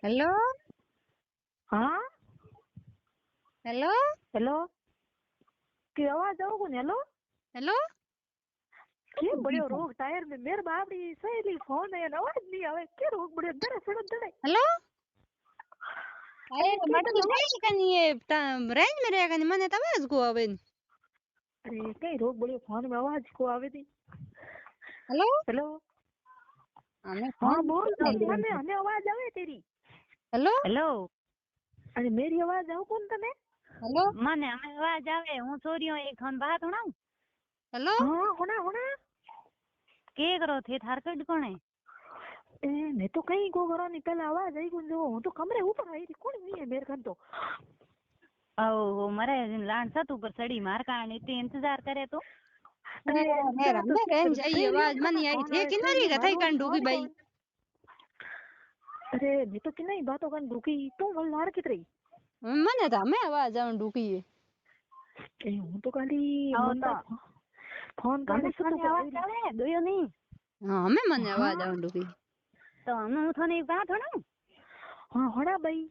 hello हाँ hello hello की आवाज आओ को हेलो हेलो के बड़े रोग टायर में मेरे बापड़ी सहेली फोन है आवाज नहीं आवे के रोग बड़े दड़े सड़क दड़े हेलो अरे के मटकी तब नहीं कनी ये रेंज में रहेगा नहीं मने तवाज को आवे अरे कई रोग बड़े फोन में आवाज को आवे थी हेलो हेलो हमें हाँ फोन बोल मने हमें आवाज आवे तेरी हेलो हेलो अरे मेरी आवाज आओ कौन तने हेलो मने हमें आवाज आवे हूं छोरियो एक खान बात होना हेलो हाँ होना होना के करो थे थार कड कौन है ए मैं तो कहीं को करो नहीं पहले आवाज आई कौन जो हूं तो कमरे ऊपर आई थी कौन नहीं है मेरे खान तो ओ मरे लान सत ऊपर चढ़ी मार का इतने इंतजार करे तो अरे मेरा में रेंज आई आवाज मनी आई थे किनारी का थाई कान डूगी भाई अरे मैं तो किना ही बातों कान डूगी तू बोल लार कित रही मने तो हमें आवाज आवन डूगी है ए हूं तो खाली मंदा फोन कर सत ऊपर आवाज आवे दोयो नहीं हां हमें मने आवाज आवन डूगी तो हम थोनी बात होना हाँ होना भाई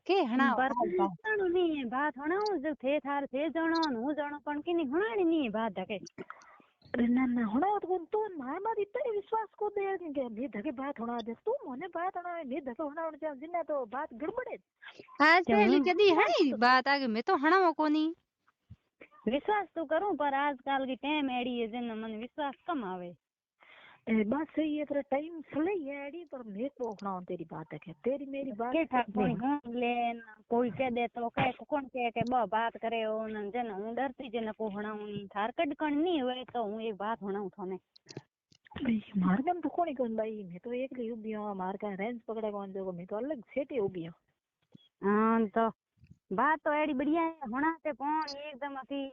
के हणा बर्तन नहीं बात होना जो थे थार थे जणो हूं जणो पण की नहीं होना नहीं बात धके अरे ना ना होना तो तू मार मार इतना विश्वास को दे के मैं धके बात होना दे तू मने बात होना मैं धके होना जा जिन्ना तो बात गड़बड़े आज पहली कदी हणी बात आगे मैं तो हणावा कोनी विश्वास तो करूं पर आजकल की टाइम एडी है जिन मन विश्वास कम आवे बात सही है पर टाइम सही है एडी पर मैं तो अपना तेरी बात है तेरी मेरी बात के था कोई लेन कोई कह दे तो कह कौन कह के बात करे ओ न जन हूं डरती जन को हणाऊनी थार कड़कण नहीं हुए तो हूं एक बात हणाऊं थाने मार का तो कोनी कोन भाई मैं तो एक ही उगी हूं मार का रेंज पकड़े कौन जो मैं तो अलग सेटे उगी हूं हां तो बात तो एडी बढ़िया है होना ते फोन एकदम असी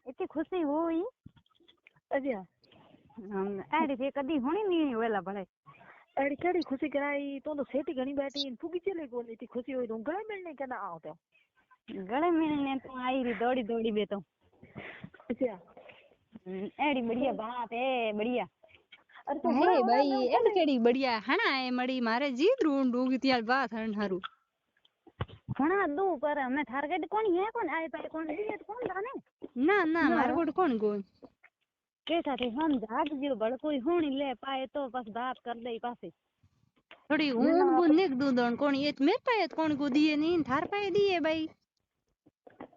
इतनी खुशी हुई अच्छा एडी थे कदी होनी नहीं वेला भले एडी केड़ी खुशी कराई तो सेठी घणी बैठी फुगी चले को इतनी खुशी हुई तो गले मिलने के ना आओ तो गले मिलने तो आई री दौड़ी दौड़ी बे तो अच्छा एडी बढ़िया बात है बढ़िया अरे तो हे भाई एड केड़ी बढ़िया हणा है मड़ी मारे जीत रूंड डूगी त्यार बात हण हारू हणा दू पर हमें टारगेट कौन है कौन आए पे कौन दिए कौन जाने ना ना मार कोड कौन कोन के साथे हम जाग जो बड़ कोई होनी ले पाए तो बस बात कर दे पासे थोड़ी ऊन बुन निक दूदन कोन ये मेरे पाए कोन को दिए नहीं थार पाए दिए भाई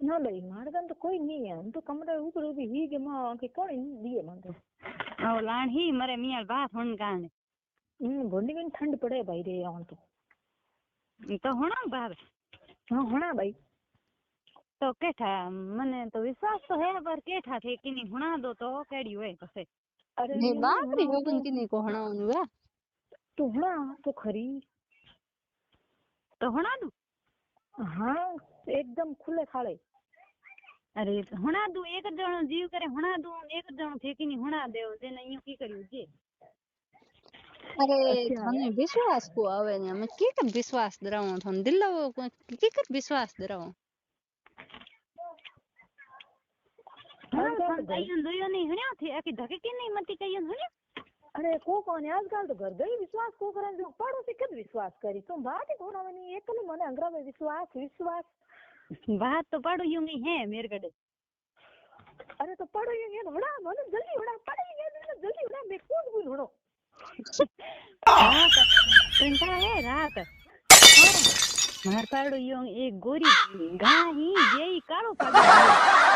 ना भाई मारगन तो कोई नहीं है हम तो कमरे ऊपर उभी ही के मां के कौन दिए मन तो ओ लान ही मरे मियां बात होन काने बोंदी में ठंड पड़े भाई रे आवन तो होना बात हां होना भाई तो केठा मने तो विश्वास तो है पर केठा थे कि नहीं होना दो तो केड़ी होए कसे अरे ने बात रे होगन कि नहीं को हणावन हुआ तो होना तो खरी तो होना दू हाँ एकदम खुले खाले अरे होना दू एक जणो जीव करे होना दू एक जणो थे कि नहीं होना देव जे नहीं की करियो जे अरे थाने विश्वास को आवे ने मैं की कर विश्वास दराव थन दिलव की कर विश्वास दराव हां कईन दोयो नहीं हण्या थे कि धके के नहीं मती कईन हण्या अरे को कोने आजकल तो घर गई विश्वास को करन जो पड़ोसी कद विश्वास करी तो बात ही कोना नहीं एक ने मने अंगरा में विश्वास विश्वास बात तो पड़ो यूंगी है मेरे कड़े अरे तो पड़ो यूंगी है होड़ा मने जल्दी होड़ा पड़ो यूंगी जल्दी होड़ा मैं कौन बोल होड़ो रात घंटा है रात मार पड़ो यूं एक गोरी गाही जेई कालो पड़ो